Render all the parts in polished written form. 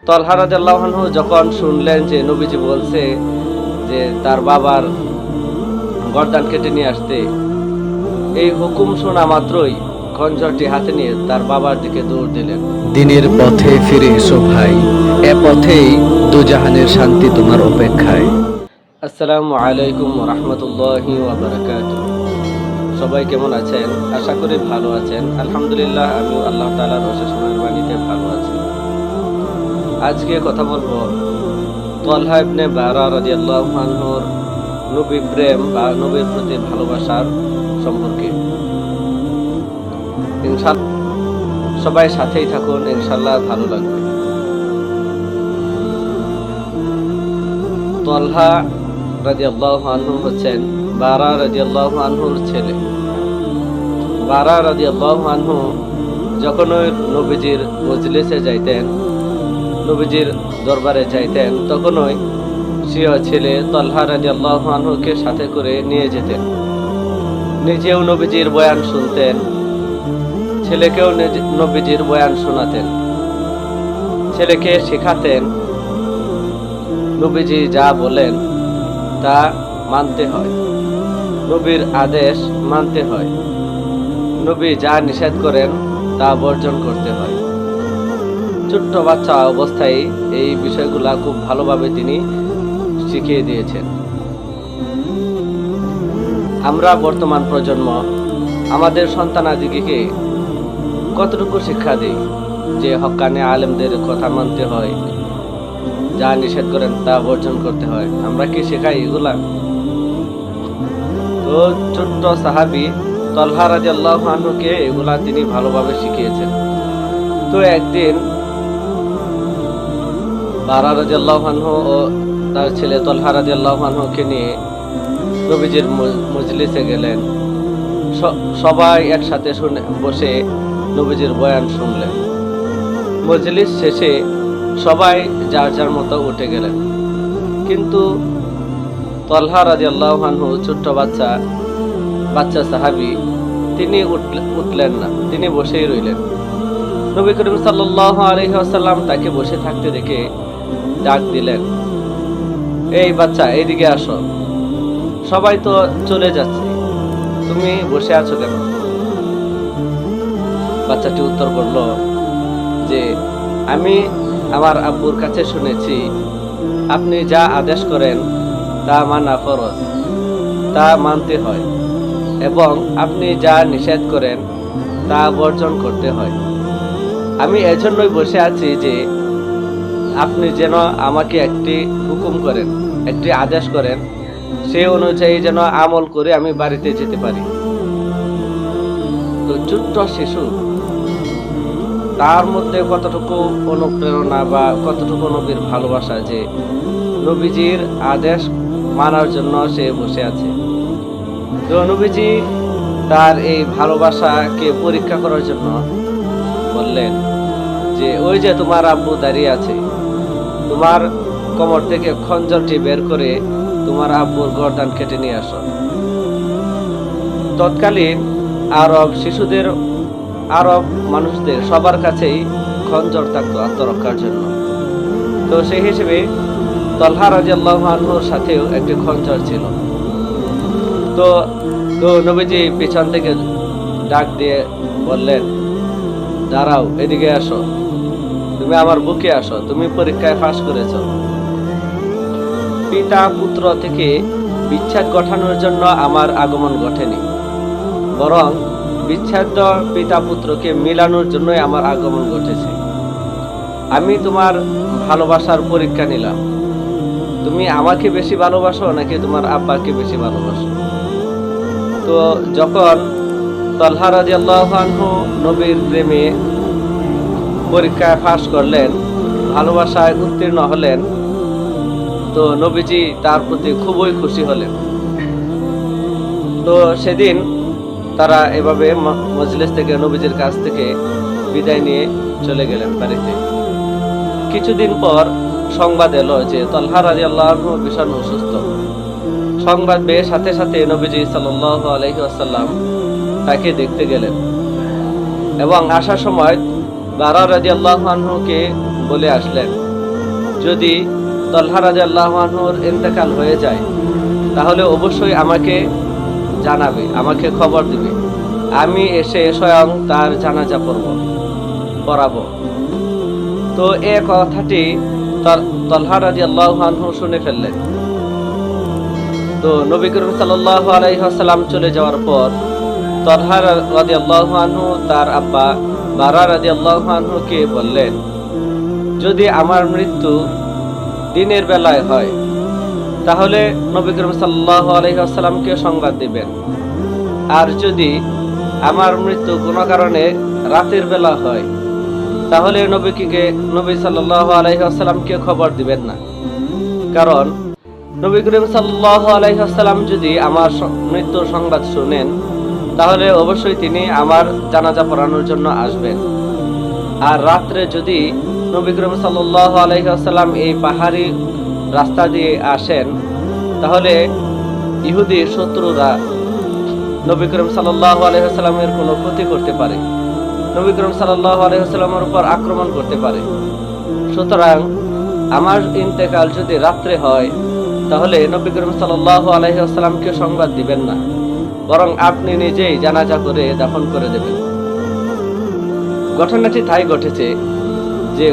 তলহা রাদিয়াল্লাহু আনহু যখন শুনলেন যে নবীজি বলছে যে তার বাবার গর্দান কেটে নিয়ে আসতে, এই হুকুম শোনা মাত্রই খঞ্জরটি হাতে নিয়ে তার বাবার দিকে দৌড় দিলেন। দিনের পথে ফিরে এসো ভাই, এ পথেই দুজাহানের শান্তি তোমার অপেক্ষায়। আসসালামু আলাইকুম ওয়া রাহমাতুল্লাহি ওয়া বারাকাতুহু। সবাই কেমন আছেন? আশা করি ভালো আছেন। আলহামদুলিল্লাহ, আমিও আল্লাহ তাআলার অশেষ মেহেরবানিতে ভালো আছি। আজকে কথা বলবো তলহা ইবনে বারা রাদিয়াল্লাহু আনহুর নবী প্রেম বা নবীর প্রতি ভালোবাসার সম্পর্কে। ইনশাআল্লাহ সবাই সাথেই থাকুন, ইনশাআল্লাহ ভালো লাগবে। তলহা রাদিয়াল্লাহু আনহু হচ্ছেন বারা রাদিয়াল্লাহু আনহুর ছেলে। বারা রাদিয়াল্লাহু আনহু যখন ওই নবীজির মজলিসে যাইতেন, নবীজির দরবারে যাইতেন, তখন ওই স্বীয় ছেলে তলহা রাদিয়াল্লাহু আনহুকে সাথে করে নিয়ে যেতেন। নিজেও নবীজির বয়ান শুনতেন, ছেলেকেও নবীজির বয়ান শোনাতেন। ছেলেকে শেখাতেন নবীজি যা বলেন তা মানতে হয়, নবীর আদেশ মানতে হয়, নবী যা নিষেধ করেন তা বর্জন করতে হয়। ছোট্ট বাচ্চা অবস্থায় এই বিষয়গুলা খুব ভালোভাবে তিনি শিখিয়ে দিয়েছেন। আমরা বর্তমান প্রজন্ম আমাদের সন্তানাদিকে কতটুকু শিক্ষা দিই যে হক্কানে আলেমদের কথা মানতে হয়, যা নিষেধ করেন তা বর্জন করতে হয়? আমরা কি শেখাই এগুলা? তো ছোট্ট সাহাবী তলহা রাদিয়াল্লাহু আনহুকে এগুলা তিনি ভালোভাবে শিখিয়েছেন। তো একদিন বারা রাদিয়াল্লাহু আনহু ও তার ছেলে তলহা রাদিয়াল্লাহু আনহুকে নিয়ে নবীজির মজলিসে গেলেন। সবাই একসাথে বসে নবীজির বয়ান শুনলেন। মজলিস শেষে সবাই যার যার মতো উঠে গেলেন, কিন্তু তলহা রাদিয়াল্লাহু আনহু ছোট্ট বাচ্চা সাহাবী, তিনি উঠলেন না, তিনি বসেই রইলেন। নবী করিম সাল্লাল্লাহু আলাইহি ওয়াসাল্লাম তাকে বসে থাকতে দেখে ডাক দিলেন, এই বাচ্চা, এইদিকে আসো, সবাই তো চলে যাচ্ছে, তুমি বসে আছো কেন? বাচ্চাটি উত্তর করল যে আমি আমার আব্বুর কাছে শুনেছি আপনি যা আদেশ করেন তা মানা ফরজ, তা মানতে হয়, এবং আপনি যা নিষেধ করেন তা বর্জন করতে হয়। আমি এজন্যই বসে আছি যে আপনি যেন আমাকে একটি হুকুম করেন, একটি আদেশ করেন, সেই অনুযায়ী যেন আমল করে আমি বাড়িতে যেতে পারি। তো ছোট্ট শিশু, তার মধ্যে কতটুকু অনুপ্রেরণা বা কতটুকু নবীর ভালোবাসা যে নবীজির আদেশ মানার জন্য সে বসে আছে। তো নবীজি তার এই ভালোবাসাকে পরীক্ষা করার জন্য বললেন যে ওই যে তোমার আব্বু দাঁড়িয়ে আছে, তোমার কোমর থেকে খঞ্জরটি বের করে তোমার আব্বুর গর্দান কেটে নিয়ে আসো। তৎকালীন আরব মানুষদের সবার কাছেই খঞ্জর থাকতো আত্মরক্ষার জন্য। তো সেই হিসেবে তলহা রাদিয়াল্লাহু আনহুর সাথেও একটি খঞ্জর ছিল। তো নবীজি পিছন থেকে ডাক দিয়ে বললেন, দাঁড়াও, এদিকে আসো, তুমি আমার বুকে আসো, তুমি পরীক্ষায় পাস করেছো। পিতা পুত্র থেকে বিচ্ছেদ ঘটানোর জন্য আমার আগমন ঘটেনি, বরং বিচ্ছেদ পিতা পুত্রকে মিলানোর জন্যই আমার আগমন ঘটেছে। আমি তোমার ভালোবাসার পরীক্ষা নিলাম, তুমি আমাকে বেশি ভালোবাসো নাকি তোমার আব্বাকে বেশি ভালোবাসো? তো যখন তলহা রাদিয়াল্লাহু আনহু নবীর প্রেমে পরীক্ষায় পাস করলেন, ভালোবাসায় উত্তীর্ণ হলেন, তো নবীজি তার প্রতি খুবই খুশি হলেন। তো সেদিন তারা এভাবে মজলিস থেকে নবীজির কাছ থেকে বিদায় নিয়ে চলে গেলেন বাড়িতে। কিছুদিন পর সংবাদ এলো যে তলহা রাদিয়াল্লাহু আনহু ভীষণ অসুস্থ। সংবাদ পেয়ে সাথে সাথে নবীজি সাল্লাল্লাহু আলাইহি ওয়াসাল্লাম তাকে দেখতে গেলেন, এবং আসার সময় বারা রাদিয়াল্লাহু আনহুকে বলে আসলেন যদি তলহা রাদিয়াল্লাহু আনহুর ইন্তেকাল হয়ে যায় তাহলে অবশ্যই আমাকে জানাবে, আমাকে খবর দিবে, আমি এসে স্বয়ং তার জানাজা পড়াবো। তো এ কথাটি তলহা রাদিয়াল্লাহু আনহু শুনে ফেললেন। তো নবী করিম সাল্লাল্লাহু আলাইহি ওয়াসাল্লাম চলে যাওয়ার পর তলহা রাদিয়াল্লাহু আনহু তার আব্বা বারা রাদিয়াল্লাহু আনহুকে বললেন, যদি আমার মৃত্যু দিনের বেলায় হয় তাহলে নবী করিম সাল্লাল্লাহু আলাইহি ওয়াসাল্লামকে সংবাদ দিবেন, আর যদি আমার মৃত্যু কোনো কারণে রাতের বেলা হয় তাহলে নবী সাল্লাল্লাহু আলাইহি ওয়াসাল্লামকে খবর দিবেন না। কারণ নবী করিম সাল্লাল্লাহু আলাইহি ওয়াসাল্লাম যদি আমার মৃত্যুর সংবাদ শুনেন তাহলে অবশ্যই তিনি আমার জানাজা পড়ানোর জন্য আসবেন। আর রাত্রে যদি নবী করিম সাল্লাল্লাহু আলাইহি ওয়াসাল্লাম এই পাহাড়ি রাস্তা দিয়ে আসেন তাহলে ইহুদি শত্রুরা নবী করিম সাল্লাল্লাহু আলাইহি ওয়াসাল্লামের কোনো ক্ষতি করতে পারে, নবী করিম সাল্লাল্লাহু আলাইহি ওয়াসাল্লামের উপর আক্রমণ করতে পারে। সুতরাং আমার ইন্তেকাল যদি রাত্রে হয় তাহলে নবী করিম সাল্লাল্লাহু আলাইহি ওয়াসাল্লামকে সংবাদ দিবেন না, বরং আপনি নিজেই জানাজা করে দাফন করে দেবেন। ঘটনাটি তাই ঘটেছে যে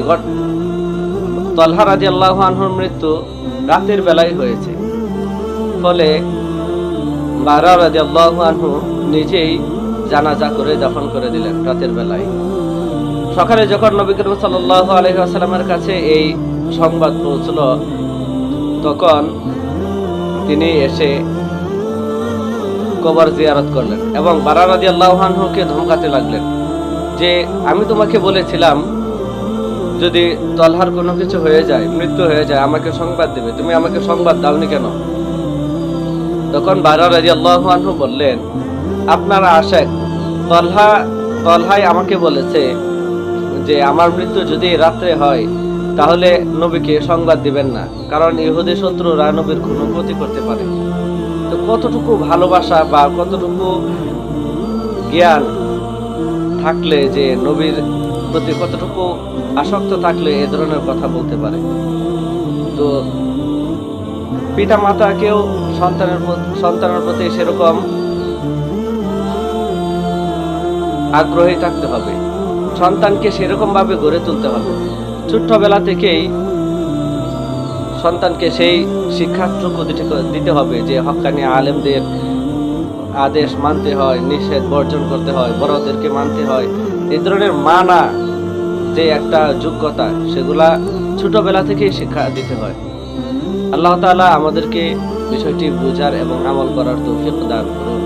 তলহা রাদিয়াল্লাহু আনহুর মৃত্যু রাতের বেলায় হয়েছে, ফলে বারা রাদিয়াল্লাহু আনহু নিজেই জানাজা করে দাফন করে দিলেন রাতের বেলায়। সকালে যখন নবী করিম সাল্লাল্লাহু আলাইহি ওয়াসাল্লামের কাছে এই সংবাদ পৌঁছলো তখন তিনি এসে কবর জিয়ারত করলেন এবং বারা রাদিয়াল্লাহু আনহুকে ধমকাতে লাগলেন যে আমি তোমাকে বলেছিলাম যদি তলহার কোনো কিছু হয়ে যায়, মৃত্যু হয়ে যায়, আমাকে সংবাদ দেবে, তুমি আমাকে সংবাদ দাওনি কেন? তখন বারা রাদিয়াল্লাহু আনহু বললেন, আপনারা আশেক তলহাই আমাকে বলেছে যে আমার মৃত্যু যদি রাত্রে হয় তাহলে নবীকে সংবাদ দিবেন না, কারণ ইহুদি শত্রুরা নবীর কোনো ক্ষতি করতে পারে। তো কতটুকু ভালোবাসা বা কতটুকু জ্ঞান থাকলে যে নবীর প্রতি কতটুকু আসক্ত থাকলে এ ধরনের কথা বলতে পারে। তো পিতা মাতাকেও সন্তানের প্রতি সেরকম আগ্রহী থাকতে হবে, সন্তানকে সেরকম ভাবে গড়ে তুলতে হবে। ছোট্টবেলা থেকেই সন্তানকে সেই শিক্ষাটুকু দিতে হবে যে হক্কানি আলেমদের আদেশ মানতে হয়, নিষেধ বর্জন করতে হয়, বড়দেরকে মানতে হয়। এই ধরনের মানা যে একটা যোগ্যতা সেগুলা ছোটবেলা থেকেই শিক্ষা দিতে হয়। আল্লাহ তাআলা আমাদেরকে বিষয়টি বুঝার এবং আমল করার তৌফিক দান করুন।